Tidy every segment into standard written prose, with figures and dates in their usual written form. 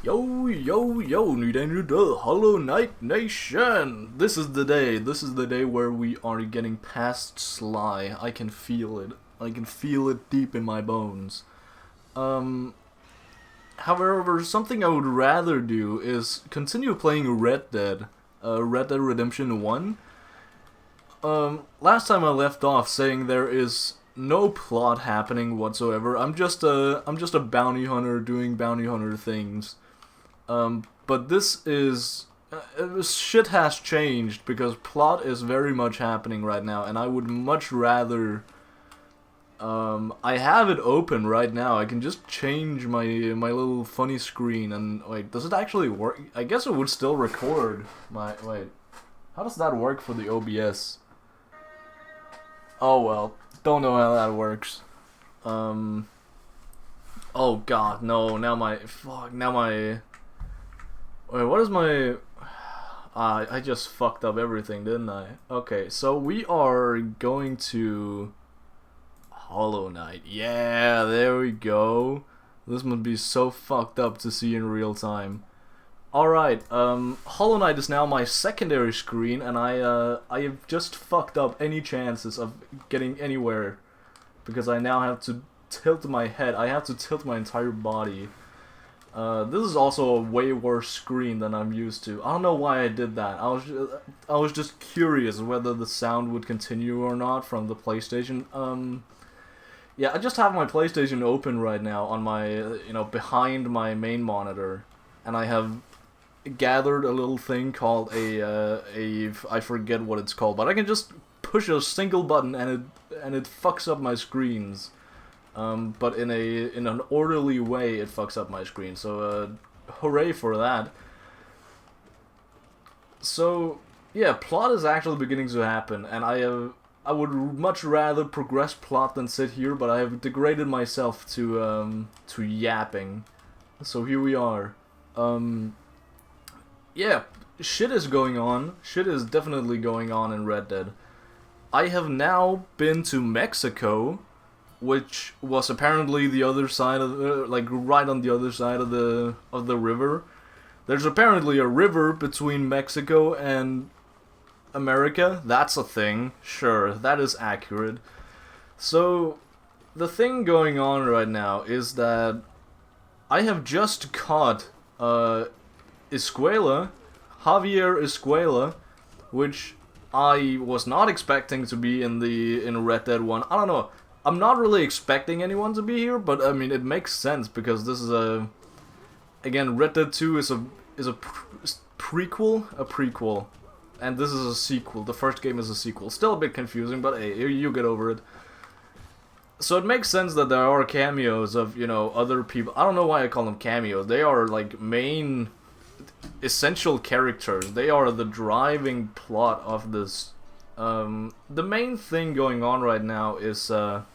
Yo, yo, yo, new Hollow Knight Nation! This is the day where we are getting past Sly. I can feel it. I can feel it deep in my bones. Um, However, something I would rather do is continue playing Red Dead. Red Dead Redemption 1. Last time I left off saying there is no plot happening whatsoever. I'm just a bounty hunter doing bounty hunter things. But this is... shit has changed because plot is very much happening right now, and I would much rather... I have it open right now. I can just change my little funny screen, and... Wait, does it actually work? I guess it would still record my... Wait, how does that work for the OBS? Oh well, don't know how that works. Oh god, no, now my... Fuck, now my... Wait, what is my... I just fucked up everything, didn't I? Okay, so we are going to... Hollow Knight. Yeah, there we go. This must be so fucked up to see in real time. Alright, Hollow Knight is now my secondary screen, and I have just fucked up any chances of getting anywhere. Because I now have to tilt my head. I have to tilt my entire body. This is also a way worse screen than I'm used to. I don't know why I did that. I was just curious whether the sound would continue or not from the PlayStation. Yeah, I just have my PlayStation open right now on my, behind my main monitor, and I have gathered a little thing called I forget what it's called, but I can just push a single button and it fucks up my screens. But in an orderly way, it fucks up my screen. So, hooray for that. So, yeah, plot is actually beginning to happen, and I would much rather progress plot than sit here, but I have degraded myself to yapping. So here we are. Yeah, shit is going on. Shit is definitely going on in Red Dead. I have now been to Mexico, which was apparently the other side of like right on the other side of the river. There's apparently a river between Mexico and America. That's a thing. Sure, that is accurate. So the thing going on right now is that I have just caught Escuela, Javier Escuela, which I was not expecting to be in Red Dead 1. I don't know. I'm not really expecting anyone to be here, but I mean it makes sense because this is again, Red Dead 2 is a prequel, and this is a sequel. The first game is a sequel. Still a bit confusing, but hey, you get over it. So it makes sense that there are cameos of, other people. I don't know why I call them cameos. They are like main essential characters. They are the driving plot of this. The main thing going on right now is, or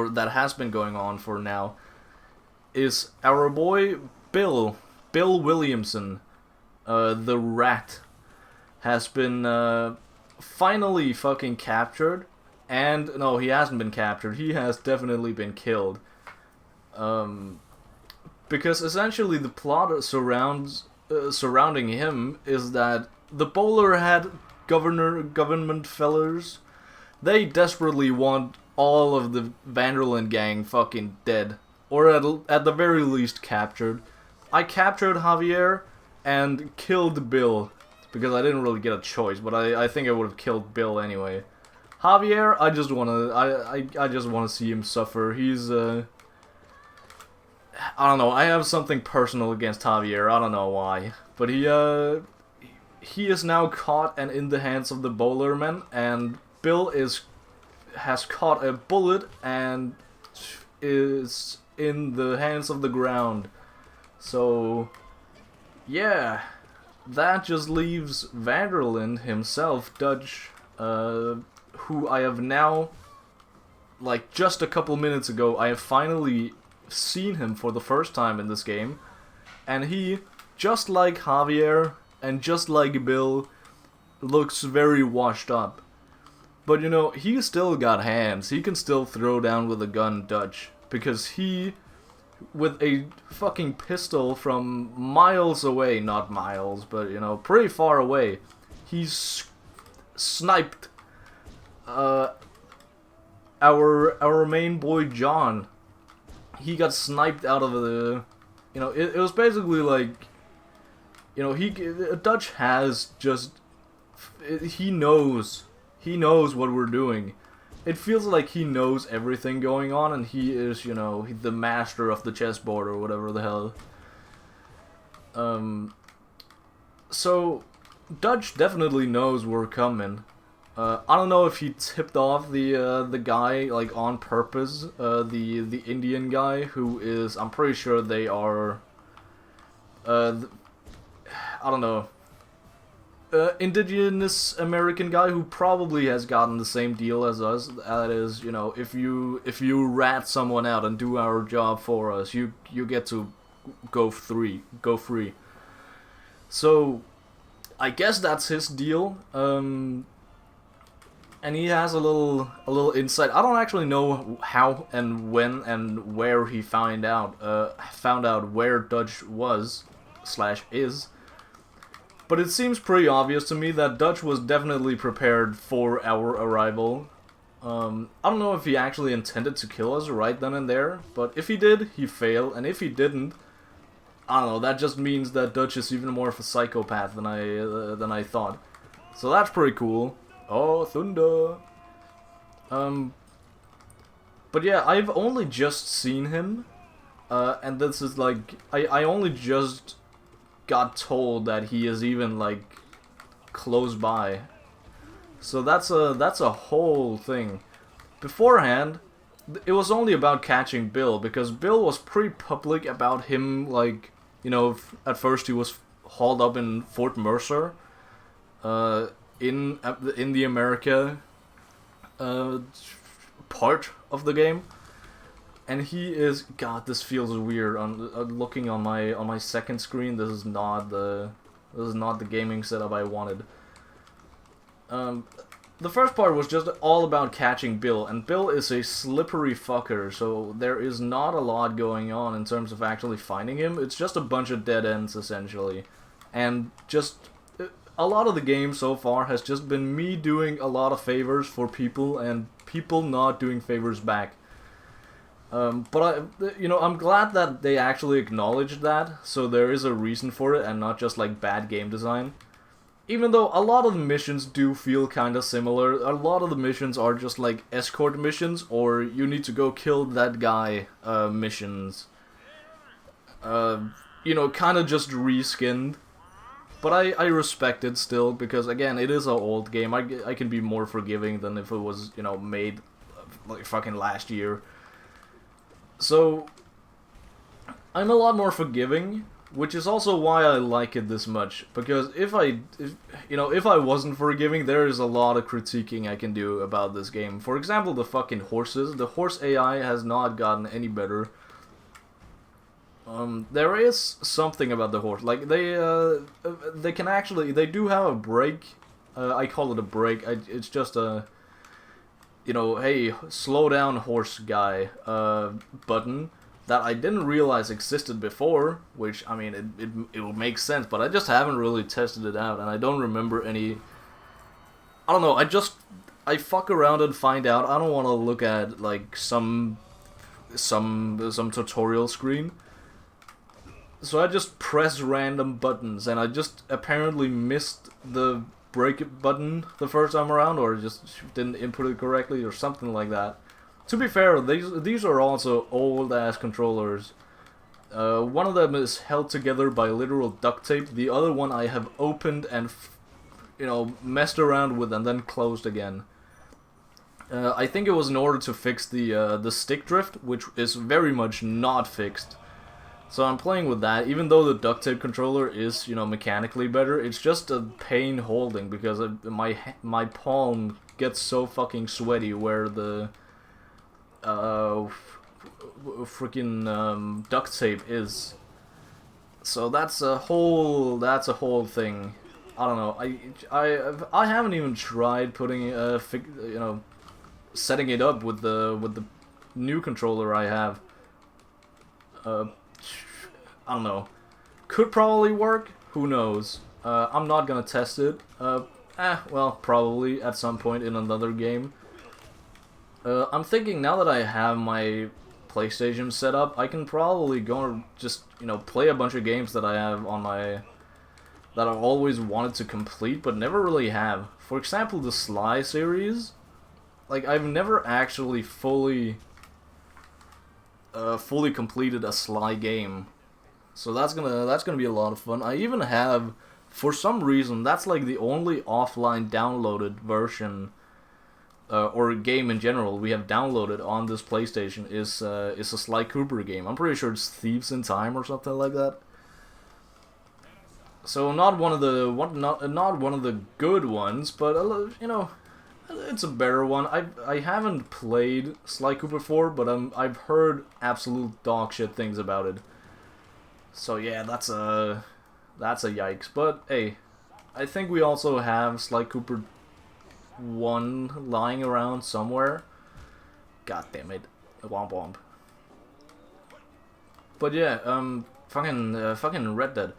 that has been going on for now, is our boy Bill Williamson, the rat, has been finally fucking captured. And no, he hasn't been captured. He has definitely been killed. Because essentially the plot surrounding him is that the bowler had government fellers. They desperately want all of the Vanderland gang fucking dead, or at the very least captured. I captured Javier and killed Bill because I didn't really get a choice, but I think I would have killed Bill anyway. Javier, I just wanna see him suffer. He's I don't know. I have something personal against Javier. I don't know why, but he is now caught and in the hands of the bowlermen, and Bill has caught a bullet and is in the hands of the ground. So yeah, that just leaves Vanderland himself, Dutch, who I have now, like just a couple minutes ago, I have finally seen him for the first time in this game, and he, just like Javier and just like Bill, looks very washed up. But he's still got hands. He can still throw down with a gun, Dutch, because he with a fucking pistol from miles away, not miles, but you know, pretty far away. He's sniped our main boy John. He got sniped out of the, you know, it was basically like, you know, Dutch has just, he knows what we're doing. It feels like he knows everything going on, and he is, you know, the master of the chessboard or whatever the hell. So Dutch definitely knows we're coming. I don't know if he tipped off the guy like on purpose, the Indian guy who is, I'm pretty sure they are, I don't know, indigenous American guy who probably has gotten the same deal as us. That is, you know, if you rat someone out and do our job for us, you get to go free. So I guess that's his deal. And he has a little insight. I don't actually know how and when and where he found out where Dutch was / is. But it seems pretty obvious to me that Dutch was definitely prepared for our arrival. I don't know if he actually intended to kill us right then and there, but if he did, he failed, and if he didn't, I don't know, that just means that Dutch is even more of a psychopath than I thought. So that's pretty cool. Oh, thunder! But yeah, I've only just seen him, and this is like, I only just got told that he is even like close by. So that's a whole thing. Beforehand, it was only about catching Bill, because Bill was pretty public about him, like, you know, at first he was hauled up in Fort Mercer, in the America part of the game, and he is, God, this feels weird. On looking on my second screen, this is not the gaming setup I wanted. The first part was just all about catching Bill, and Bill is a slippery fucker, so there is not a lot going on in terms of actually finding him. It's just a bunch of dead ends, essentially. And just, a lot of the game so far has just been me doing a lot of favors for people, and people not doing favors back. But I'm glad that they actually acknowledged that, so there is a reason for it, and not just like bad game design. Even though a lot of the missions do feel kind of similar, a lot of the missions are just like escort missions, or you need to go kill that guy missions. Kind of just reskinned. But I respect it still, because again, it is an old game. I can be more forgiving than if it was, made like fucking last year. So I'm a lot more forgiving, which is also why I like it this much. Because if I wasn't forgiving, there is a lot of critiquing I can do about this game. For example, the fucking horses. The horse AI has not gotten any better. There is something about the horse. Like, they can actually, they do have a break. I call it a break. It's just a, hey, slow down horse guy, button that I didn't realize existed before, which, I mean, it would make sense, but I just haven't really tested it out, and I don't remember any, I don't know, I fuck around and find out. I don't want to look at, like, some tutorial screen. So I just press random buttons, and I just apparently missed the break button the first time around, or just didn't input it correctly, or something like that. To be fair, these are also old-ass controllers. One of them is held together by literal duct tape. The other one I have opened and, messed around with and then closed again. I think it was in order to fix the stick drift, which is very much not fixed. So I'm playing with that, even though the duct tape controller is, mechanically better. It's just a pain holding, because my palm gets so fucking sweaty where the freaking duct tape is. So that's a whole thing. I don't know. I haven't even tried putting setting it up with the new controller I have. I don't know. Could probably work. Who knows? I'm not gonna test it. Well, probably at some point in another game. I'm thinking now that I have my PlayStation set up, I can probably go and just, you know, play a bunch of games that I have on my... that I've always wanted to complete, but never really have. For example, the Sly series. Like, I've never actually fully completed a Sly game. So that's gonna be a lot of fun. I even have, for some reason, that's like the only offline downloaded version or game in general we have downloaded on this PlayStation is a Sly Cooper game. I'm pretty sure it's Thieves in Time or something like that. So not one of the not one of the good ones, but you know, it's a better one. I haven't played Sly Cooper 4, but I've heard absolute dog shit things about it. So yeah, that's a yikes. But hey, I think we also have Sly Cooper 1 lying around somewhere. God damn it, womp womp. But yeah, fucking Red Dead.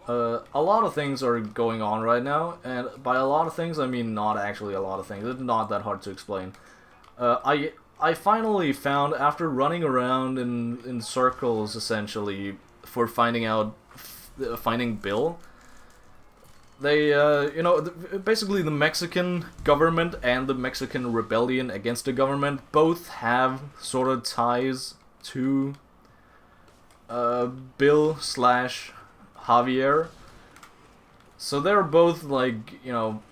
A lot of things are going on right now, and by a lot of things I mean not actually a lot of things. It's not that hard to explain. I finally found, after running around in circles essentially for finding Bill. They, you know, basically the Mexican government and the Mexican rebellion against the government both have sort of ties to Bill / Javier. So they're both, like, you know,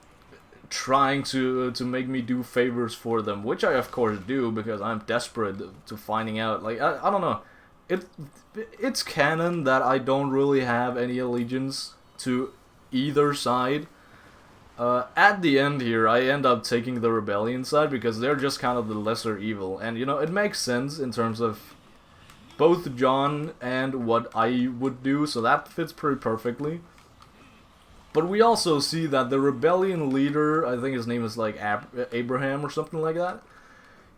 trying to make me do favors for them, which I of course do because I'm desperate to finding out. Like, I don't know. It's canon that I don't really have any allegiance to either side. At the end here, I end up taking the rebellion side because they're just kind of the lesser evil. And, you know, it makes sense in terms of both John and what I would do, so that fits pretty perfectly. But we also see that the rebellion leader, I think his name is like Abraham or something like that,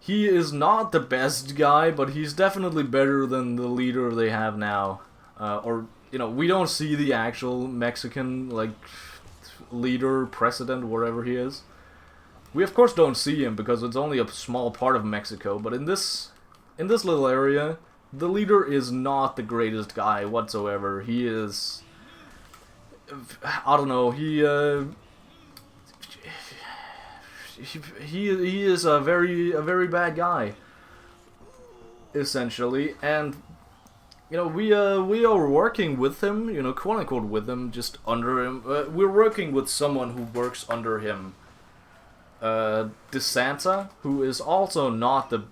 he is not the best guy, but he's definitely better than the leader they have now. Or, you know, we don't see the actual Mexican, like, leader, president, wherever he is. We of course don't see him because it's only a small part of Mexico, but in this little area, the leader is not the greatest guy whatsoever. He is... I don't know, he is a very bad guy, essentially, and you know we are working with him, you know, quote unquote with him, just under him. We're working with someone who works under him, DeSanta, who is also not the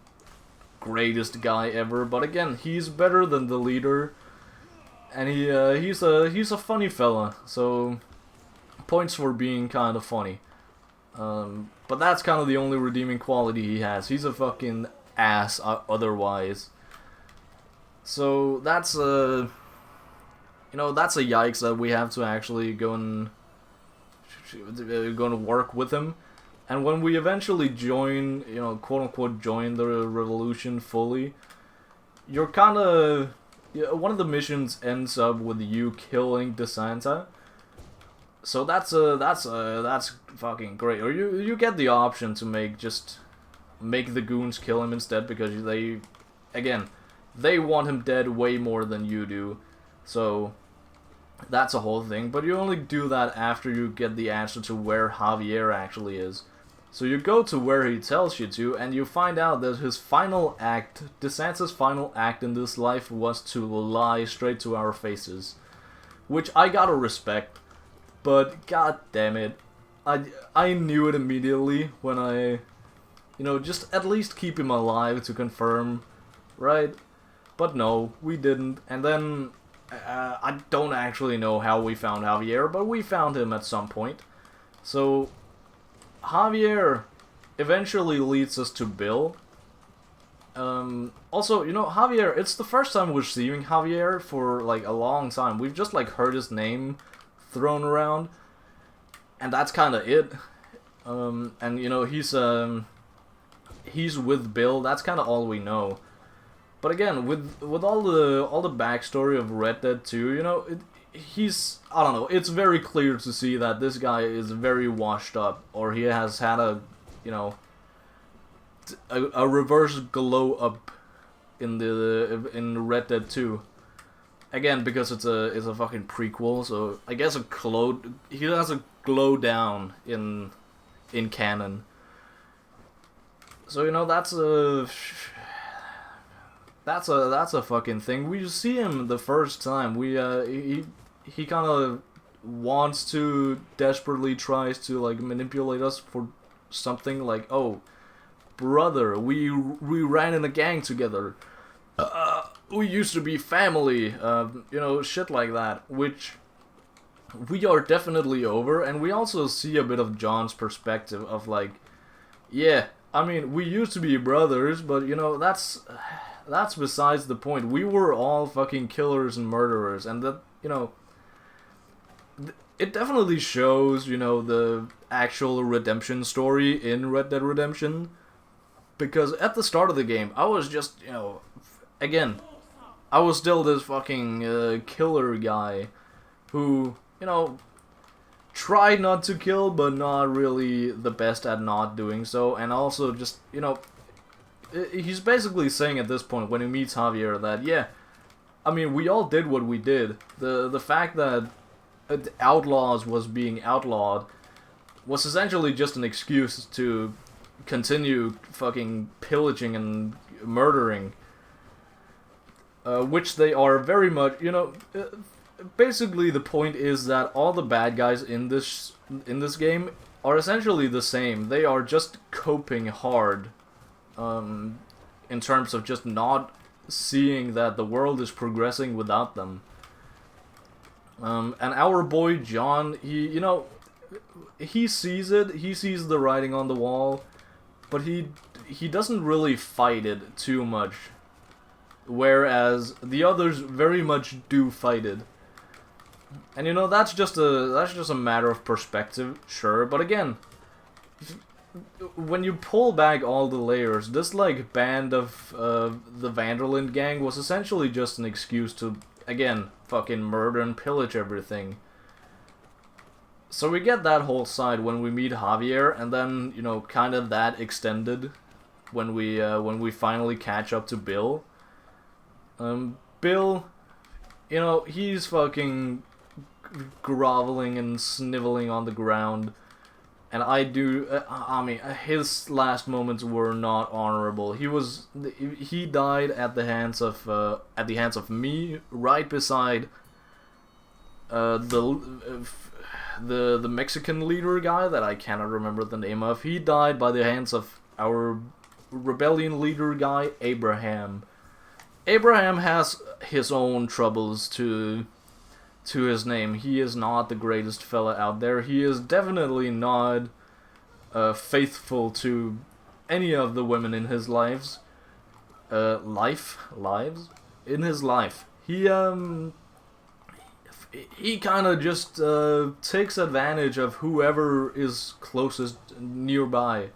greatest guy ever, but again, he's better than the leader, and he's a funny fella, so points for being kind of funny. But that's kind of the only redeeming quality he has. He's a fucking ass otherwise. So that's you know, that's a yikes that we have to actually go and work with him. And when we eventually join, you know, quote unquote join the revolution fully, you're kind of... one of the missions ends up with you killing DeSanta. So that's fucking great. Or you get the option to make the goons kill him instead, because they want him dead way more than you do. So that's a whole thing. But you only do that after you get the answer to where Javier actually is. So you go to where he tells you to, and you find out that his final act, DeSantis' final act in this life, was to lie straight to our faces. Which I gotta respect. But god damn it, I knew it immediately when I, you know, just at least keep him alive to confirm, right? But no, we didn't. And then I don't actually know how we found Javier, but we found him at some point. So Javier eventually leads us to Bill. Also, you know, Javier, it's the first time we're seeing Javier for like a long time. We've just like heard his name thrown around, and that's kind of it. And you know, he's with Bill. That's kind of all we know. But again, with all the backstory of Red Dead 2, you know, he's, I don't know, it's very clear to see that this guy is very washed up, or he has had a, you know, a reverse glow up in Red Dead 2. Again, because it's a fucking prequel, so I guess he has a glow down in canon. So, you know, that's a fucking thing. We see him the first time. He kind of wants to, desperately tries to like manipulate us for something like, oh, brother, we ran in a gang together. We used to be family. You know, shit like that, which we are definitely over. And we also see a bit of John's perspective of like, yeah, I mean, we used to be brothers, but you know, that's besides the point. We were all fucking killers and murderers, and that, you know, it definitely shows, you know, the actual redemption story in Red Dead Redemption. Because at the start of the game, I was just, you know, again, I was still this fucking killer guy who, you know, tried not to kill, but not really the best at not doing so, and also just, you know, he's basically saying at this point when he meets Javier that, yeah, I mean, we all did what we did. The fact that outlaws was being outlawed was essentially just an excuse to continue fucking pillaging and murdering, which they are very much, you know. Basically, the point is that all the bad guys in this game are essentially the same. They are just coping hard, in terms of just not seeing that the world is progressing without them. And our boy John, he sees it. He sees the writing on the wall, but he doesn't really fight it too much. Whereas the others very much do fight it. And you know, that's just a matter of perspective, sure, but again, when you pull back all the layers, this like band of the Vanderland gang was essentially just an excuse to, again, fucking murder and pillage everything. So we get that whole side when we meet Javier, and then, you know, kind of that extended when we finally catch up to Bill. Bill, you know, he's fucking groveling and sniveling on the ground, and I mean, his last moments were not honorable. He died at the hands of me, right beside the Mexican leader guy that I cannot remember the name of. He died by the hands of our rebellion leader guy, Abraham. Abraham has his own troubles to his name. He is not the greatest fella out there. He is definitely not faithful to any of the women in his lives. In his life. He kind of just takes advantage of whoever is closest nearby.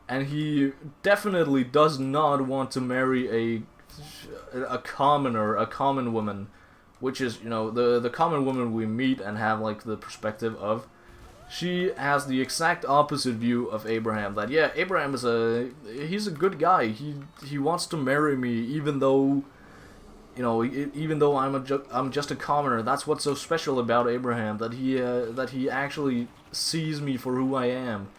And he definitely does not want to marry a common woman. Which is, you know, the common woman we meet and have, like, the perspective of. She has the exact opposite view of Abraham. That, yeah, Abraham is he's a good guy. He wants to marry me, even though, you know, even though I'm just a commoner. That's what's so special about Abraham, that he actually sees me for who I am.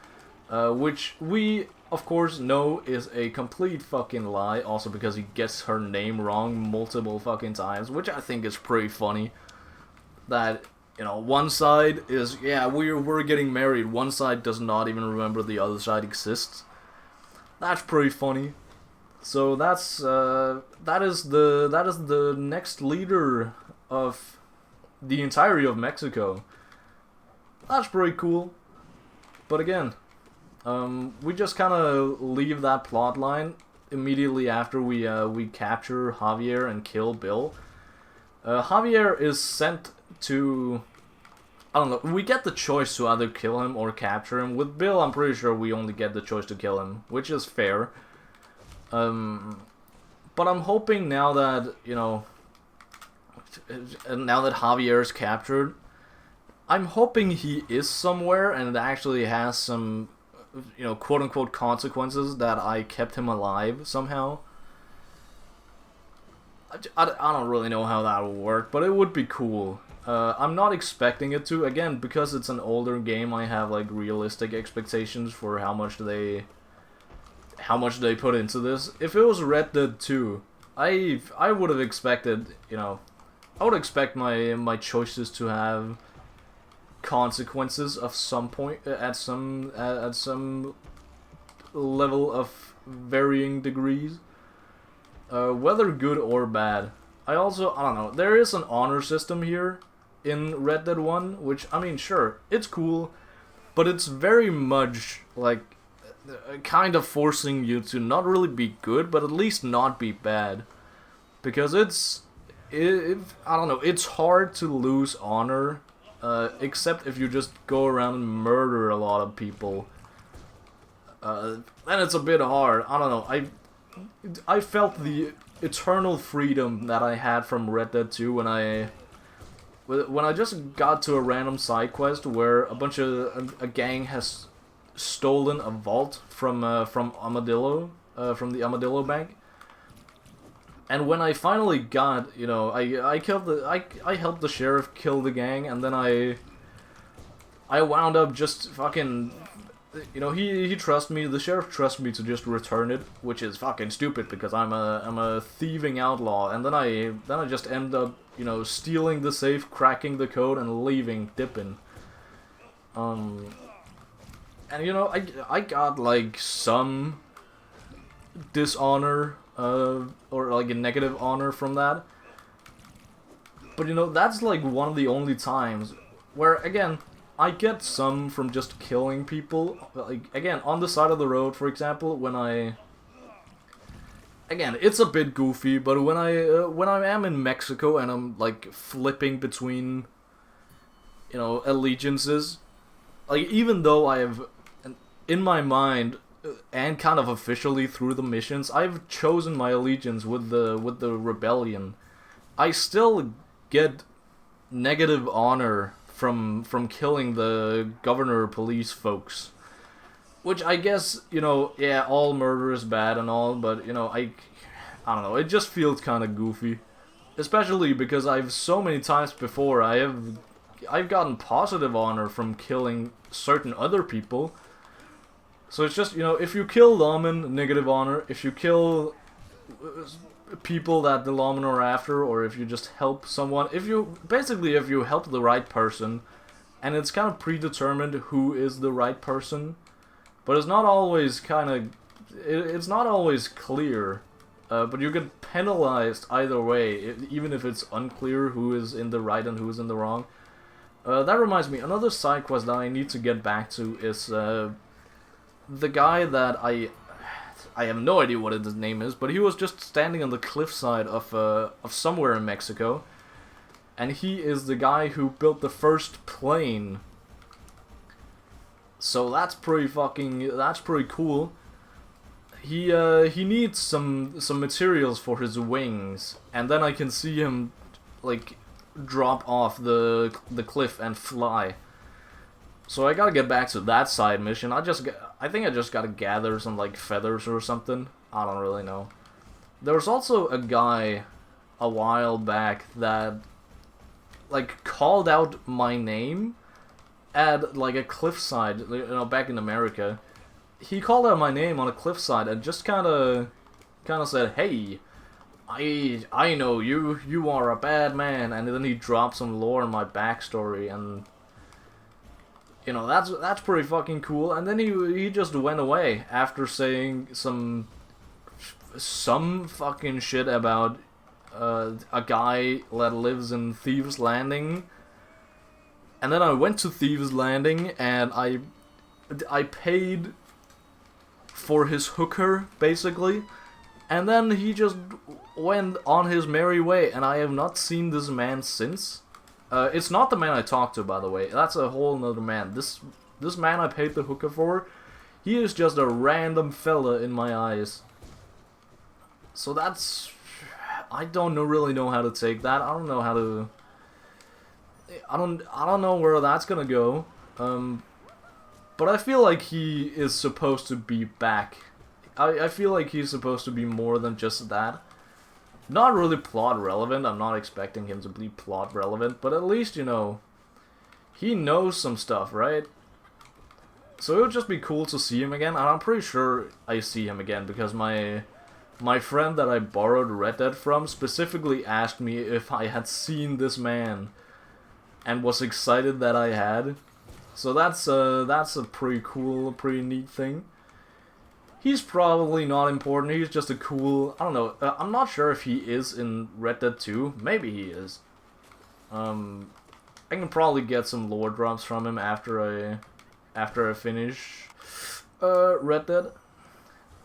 Which we, of course, know is a complete fucking lie, also because he gets her name wrong multiple fucking times, which I think is pretty funny. That, you know, one side is, yeah, we're getting married, one side does not even remember the other side exists. That's pretty funny. So that is the next leader of the entirety of Mexico. That's pretty cool. But again, we just kind of leave that plot line immediately after we capture Javier and kill Bill. Javier is sent to, I don't know, we get the choice to either kill him or capture him. With Bill, I'm pretty sure we only get the choice to kill him, which is fair. But I'm hoping now that, you know, now that Javier is captured, I'm hoping he is somewhere and it actually has some, you know, quote-unquote consequences that I kept him alive somehow. I don't really know how that will work, but it would be cool. I'm not expecting it to. Again, because it's an older game, I have, like, realistic expectations for how much they put into this. If it was Red Dead 2, I would have expected, you know, I would expect my choices to have consequences of some point at some level of varying degrees, whether good or bad. I don't know, there is an honor system here in Red Dead 1, which, I mean, sure, it's cool, but it's very much like kind of forcing you to not really be good, but at least not be bad, because I don't know, it's hard to lose honor. Except if you just go around and murder a lot of people. Then it's a bit hard. I don't know. I felt the eternal freedom that I had from Red Dead 2 when I just got to a random side quest where a gang has stolen a vault from Armadillo, from the Armadillo Bank. And when I finally got, you know, I helped the sheriff kill the gang, and then I wound up just fucking, you know, he trusts me, the sheriff trusts me to just return it, which is fucking stupid because I'm a thieving outlaw, and then I just end up, you know, stealing the safe, cracking the code, and leaving, dipping. And you know, I got like some dishonor, or like a negative honor from that. But you know, that's like one of the only times where, again, I get some from just killing people. Like, again, on the side of the road, for example, again, it's a bit goofy, but when I am in Mexico and I'm like flipping between, you know, allegiances, like, even though I have, in my mind, and kind of officially through the missions, I've chosen my allegiance with the rebellion, I still get negative honor from killing the governor police folks. Which I guess, you know, yeah, all murder is bad and all, but, you know, I don't know, it just feels kind of goofy. Especially because I've so many times before, I've gotten positive honor from killing certain other people. So it's just, you know, if you kill lawmen, negative honor. If you kill people that the lawmen are after, or if you just help someone, if you help the right person, and it's kind of predetermined who is the right person, but it's not always it's not always clear, but you get penalized either way, even if it's unclear who is in the right and who is in the wrong. That reminds me, another side quest that I need to get back to is, the guy that I have no idea what his name is, but he was just standing on the cliffside of somewhere in Mexico, and he is the guy who built the first plane. So that's pretty cool. He needs some materials for his wings, and then I can see him like drop off the cliff and fly. So I gotta get back to that side mission. I think I just gotta gather some, like, feathers or something. I don't really know. There was also a guy a while back that, like, called out my name at, like, a cliffside, you know, back in America. He called out my name on a cliffside and just kinda said, "Hey, I know you. You are a bad man." And then he dropped some lore in my backstory, and you know, that's pretty fucking cool. And then he just went away after saying some fucking shit about a guy that lives in Thieves Landing. And then I went to Thieves Landing and I paid for his hooker, basically. And then he just went on his merry way, and I have not seen this man since. It's not the man I talked to, by the way. That's a whole nother man. This man I paid the hooker for, he is just a random fella in my eyes. So that's... I don't really know how to take that. I don't know how to... I don't know where that's gonna go. But I feel like he is supposed to be back. I feel like he's supposed to be more than just that. Not really plot relevant. I'm not expecting him to be plot relevant, but at least, you know, he knows some stuff, right? So it would just be cool to see him again, and I'm pretty sure I see him again, because my friend that I borrowed Red Dead from specifically asked me if I had seen this man, and was excited that I had. So that's a pretty cool, pretty neat thing. He's probably not important, he's just a cool... I don't know, I'm not sure if he is in Red Dead 2. Maybe he is. I can probably get some lore drops from him after I finish Red Dead.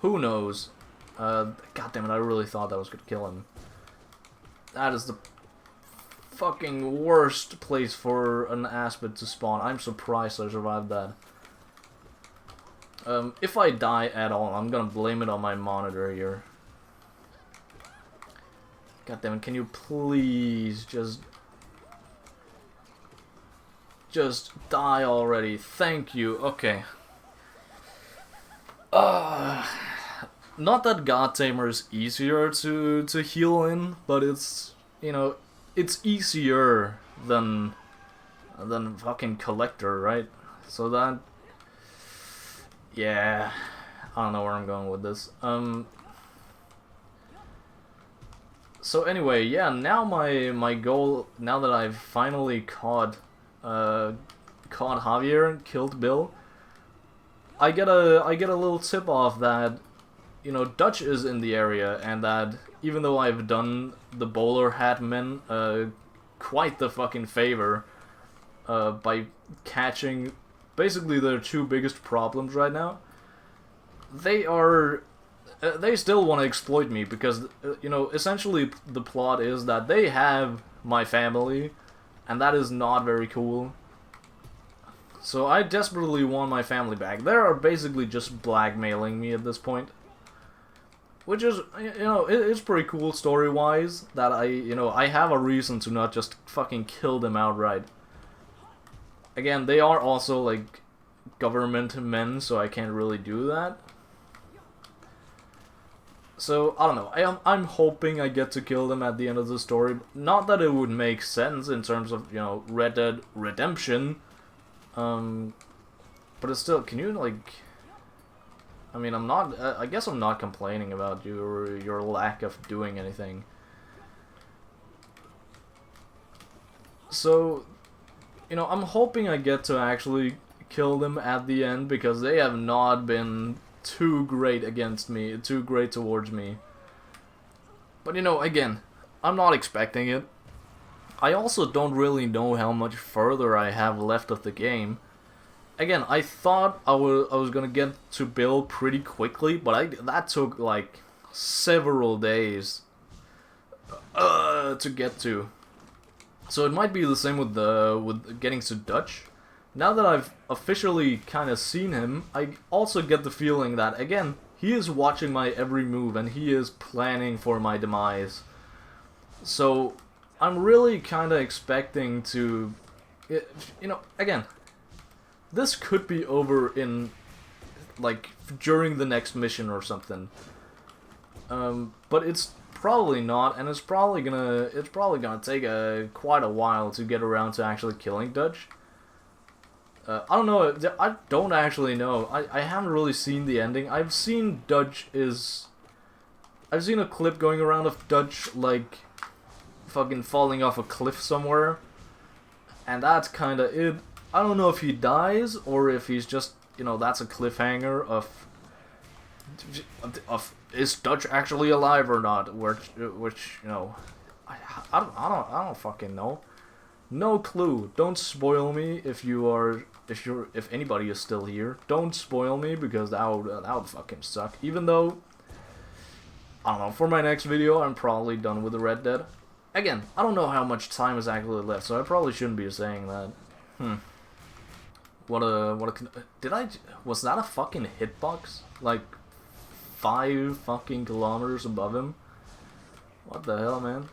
Who knows? God damn it, I really thought that was gonna kill him. That is the fucking worst place for an aspid to spawn. I'm surprised I survived that. If I die at all, I'm gonna blame it on my monitor here. God damn it, can you please just die already? Thank you. Okay. Not that God Tamer is easier to heal in, but it's, you know, it's easier than fucking Collector, right? So that... yeah, I don't know where I'm going with this. So anyway, yeah, now my goal, now that I've finally caught Javier and killed Bill, I get a little tip off that, you know, Dutch is in the area, and that even though I've done the bowler hat men quite the fucking favor by catching basically their two biggest problems right now, they still want to exploit me, because, you know, essentially the plot is that they have my family, and that is not very cool. So I desperately want my family back. They are basically just blackmailing me at this point. Which is, you know, it's pretty cool story-wise, that I have a reason to not just fucking kill them outright. Again, they are also, like, government men, so I can't really do that. So, I don't know, I'm hoping I get to kill them at the end of the story. Not that it would make sense in terms of, you know, Red Dead Redemption. But it's still, can you, like... I mean, I'm not, I guess I'm not complaining about your lack of doing anything. So, you know, I'm hoping I get to actually kill them at the end, because they have not been too great against me, too great towards me. But, you know, again, I'm not expecting it. I also don't really know how much further I have left of the game. Again, I thought I was gonna get to Bill pretty quickly, but that took like several days to get to. So it might be the same with getting to Dutch. Now that I've officially kind of seen him, I also get the feeling that, again, he is watching my every move and he is planning for my demise. So I'm really kind of expecting to, you know, again, this could be over in, like, during the next mission or something. But it's probably not, and it's probably gonna take quite a while to get around to actually killing Dutch. I don't know, I don't actually know. I haven't really seen the ending. I've seen I've seen a clip going around of Dutch, like, fucking falling off a cliff somewhere. And that's kinda it. I don't know if he dies, or if he's just, you know, that's a cliffhanger of is Dutch actually alive or not? Which you know, I don't fucking know. No clue. Don't spoil me if anybody is still here. Don't spoil me, because that would fucking suck. Even though, I don't know, for my next video I'm probably done with the Red Dead. Again, I don't know how much time is actually left, so I probably shouldn't be saying that. Was that a fucking hitbox? Like, 5 fucking kilometers above him. What the hell, man?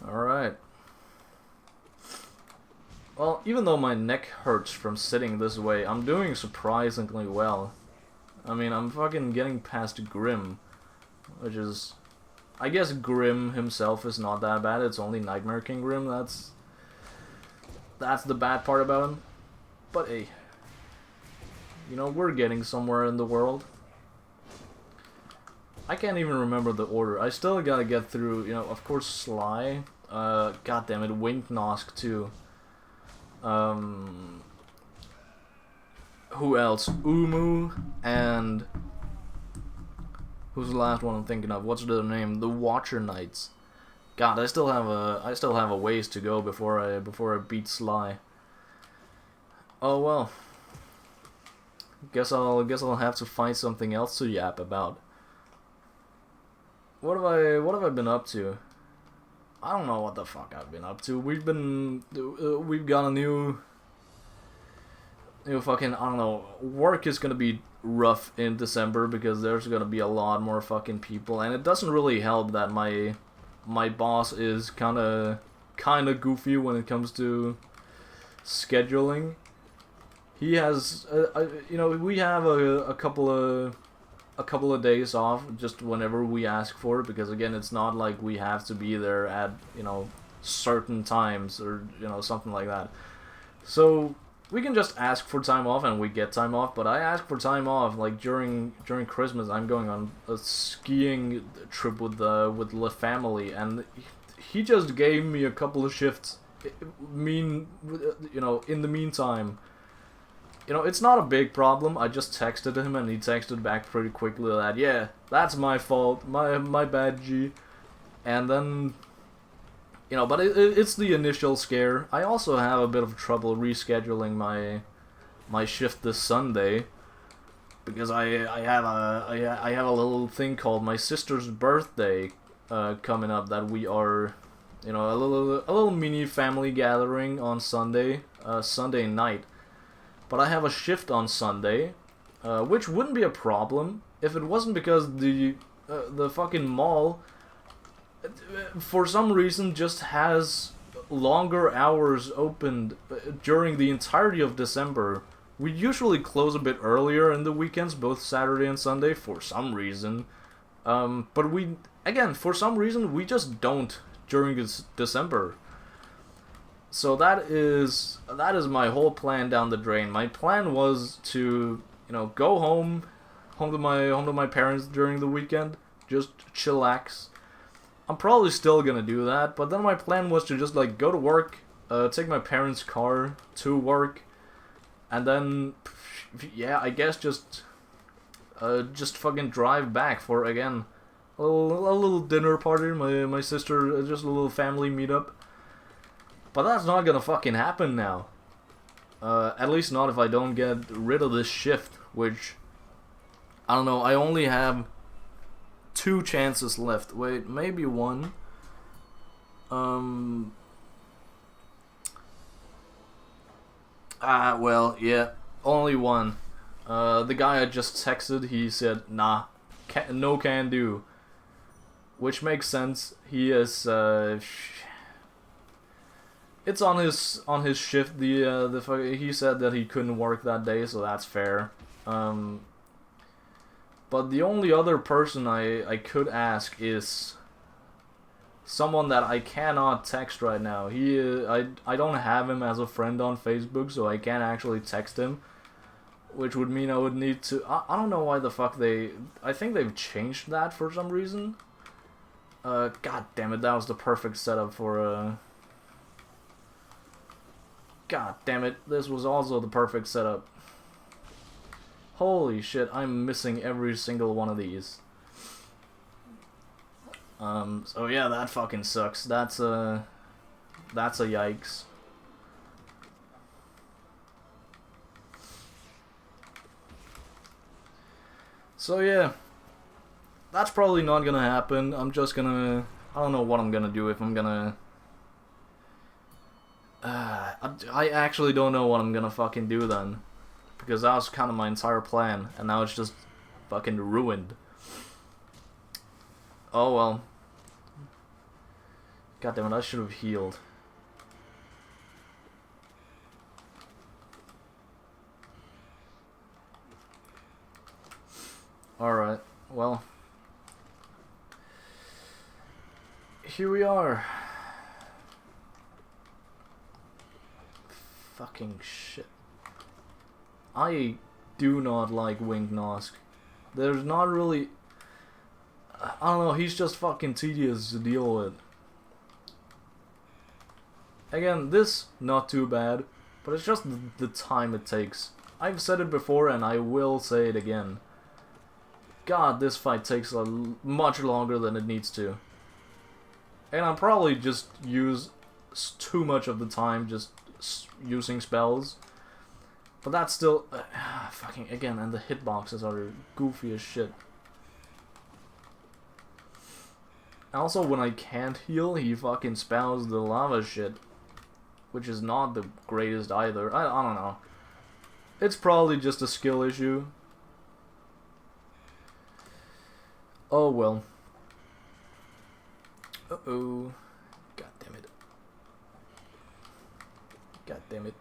Alright. Well, even though my neck hurts from sitting this way, I'm doing surprisingly well. I mean, I'm fucking getting past Grim, which is... I guess Grim himself is not that bad, it's only Nightmare King Grim, that's the bad part about him. But hey, you know, we're getting somewhere in the world. I can't even remember the order. I still gotta get through, you know, of course Sly, goddammit, Wink Nosk too. Who else? Umu, and who's the last one I'm thinking of? What's their name? The Watcher Knights. God, I still have a ways to go before I beat Sly. Oh well. Guess I'll have to find something else to yap about. What have I been up to? I don't know what the fuck I've been up to. We've got a new fucking, I don't know, work is gonna be rough in December because there's gonna be a lot more fucking people, and it doesn't really help that my boss is kinda goofy when it comes to scheduling. He has, you know, we have a couple of days off just whenever we ask for it, because again, it's not like we have to be there at, you know, certain times or, you know, something like that. So we can just ask for time off and we get time off, but I ask for time off like during Christmas. I'm going on a skiing trip with the family, and he just gave me a couple of shifts. You know, in the meantime, you know, it's not a big problem. I just texted him and he texted back pretty quickly that, yeah, that's my fault, my bad, G. And then, you know, but it's the initial scare. I also have a bit of trouble rescheduling my shift this Sunday because I have a little thing called my sister's birthday coming up that we are, you know, a little mini family gathering on Sunday, Sunday night. But I have a shift on Sunday, which wouldn't be a problem if it wasn't because the fucking mall, for some reason, just has longer hours opened during the entirety of December. We usually close a bit earlier in the weekends, both Saturday and Sunday, for some reason. But we, again, for some reason, we just don't during December. So that is my whole plan down the drain. My plan was to, you know, go home to my parents during the weekend, just chillax. I'm probably still gonna do that, but then my plan was to just like go to work, take my parents' car to work, and then, yeah, I guess just fucking drive back for, again, a little dinner party. My sister, just a little family meetup. But that's not gonna fucking happen now. At least not if I don't get rid of this shift, which, I don't know, I only have 2 chances left. Wait, maybe 1. Well, yeah, only 1. The guy I just texted, he said, nah, no can do. Which makes sense. He is, it's on his shift. He said that he couldn't work that day, so that's fair. But the only other person I could ask is someone that I cannot text right now. I don't have him as a friend on Facebook, so I can't actually text him, which would mean I would need to. I don't know why the fuck I think they've changed that for some reason. God damn it, that was the perfect setup for God damn it, this was also the perfect setup. Holy shit, I'm missing every single one of these. So yeah, that fucking sucks. That's a yikes. So yeah, that's probably not gonna happen. I'm just gonna, I don't know what I'm gonna do if I'm gonna, I actually don't know what I'm gonna fucking do then, because that was kind of my entire plan, and now it's just fucking ruined. Oh well. God damn it, I should have healed. Alright, well. Here we are. Fucking shit. I do not like Winged Nosk. There's not really... I don't know, he's just fucking tedious to deal with. Again, this, not too bad, but it's just the time it takes. I've said it before and I will say it again. God, this fight takes much longer than it needs to. And I'll probably just use too much of the time just using spells. But that's still... fucking, again, and the hitboxes are goofy as shit. Also, when I can't heal, he fucking spams the lava shit. Which is not the greatest either. I don't know. It's probably just a skill issue. Oh well. Uh-oh. God damn it. God damn it.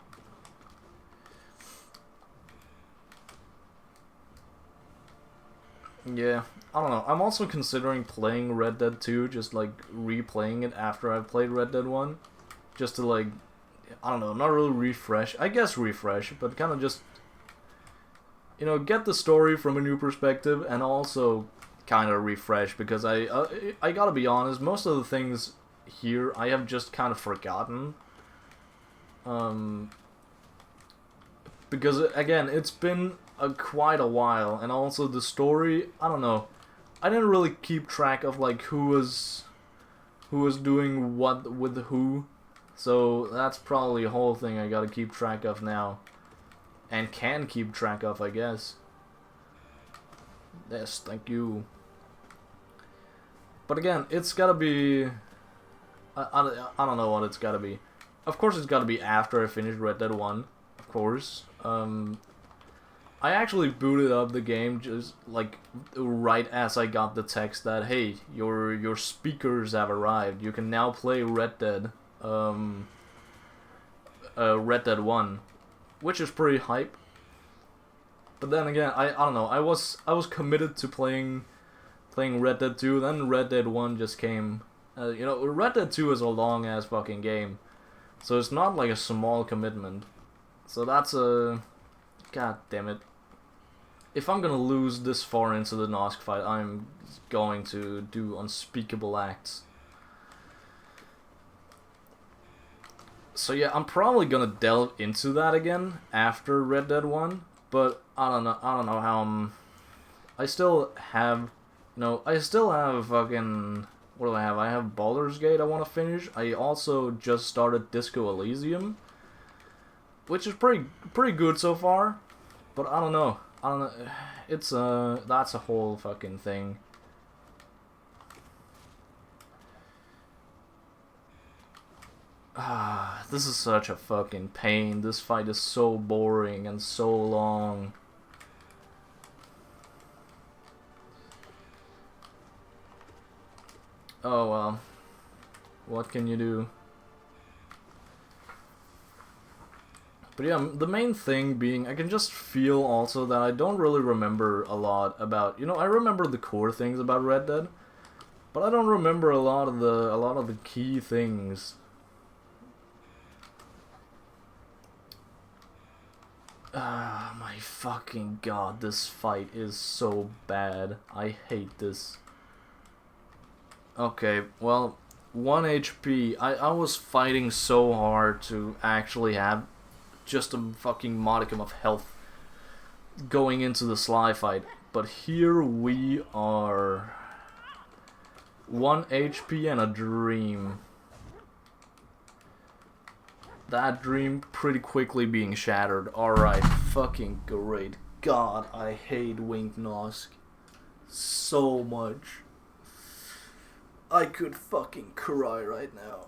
Yeah, I don't know. I'm also considering playing Red Dead 2, just like replaying it after I've played Red Dead 1. Just to like, I don't know, not really refresh. I guess refresh, but kind of just, you know, get the story from a new perspective and also kind of refresh, because I gotta be honest, most of the things here I have just kind of forgotten. Because again, it's been quite a while, and also the story, I don't know, I didn't really keep track of like who was doing what with who, so that's probably a whole thing I gotta keep track of now, and can keep track of, I guess. Yes, thank you. But again, it's gotta be... I don't know what it's gotta be. Of course it's gotta be after I finish Red Dead 1, of course. I actually booted up the game just like right as I got the text that, hey, your speakers have arrived. You can now play Red Dead 1, which is pretty hype. But then again, I don't know. I was committed to playing Red Dead 2. Then Red Dead 1 just came. You know, Red Dead 2 is a long ass fucking game, so it's not like a small commitment. So that's a... God damn it. If I'm gonna lose this far into the Nosk fight, I'm going to do unspeakable acts. So yeah, I'm probably gonna delve into that again after Red Dead 1, but I don't know how I still have, I still have fucking, what do I have? I have Baldur's Gate I want to finish. I also just started Disco Elysium, which is pretty good so far, but I don't know. It's that's a whole fucking thing. This is such a fucking pain. This fight is so boring and so long. Oh well. What can you do? But yeah, the main thing being, I can just feel also that I don't really remember a lot about, I remember the core things about Red Dead, but I don't remember a lot of the key things. My fucking god, this fight is so bad. I hate this. Okay, well, 1 HP. I was fighting so hard to actually have just a fucking modicum of health going into the Sly fight, but here we are. 1 HP and a dream. That dream pretty quickly being shattered. Alright, fucking great. God, I hate Winged Nosk so much. I could fucking cry right now.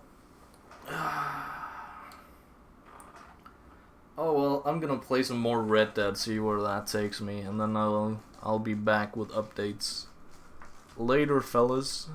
Oh well, I'm gonna play some more Red Dead, see where that takes me, and then I'll I'll be back with updates later, fellas.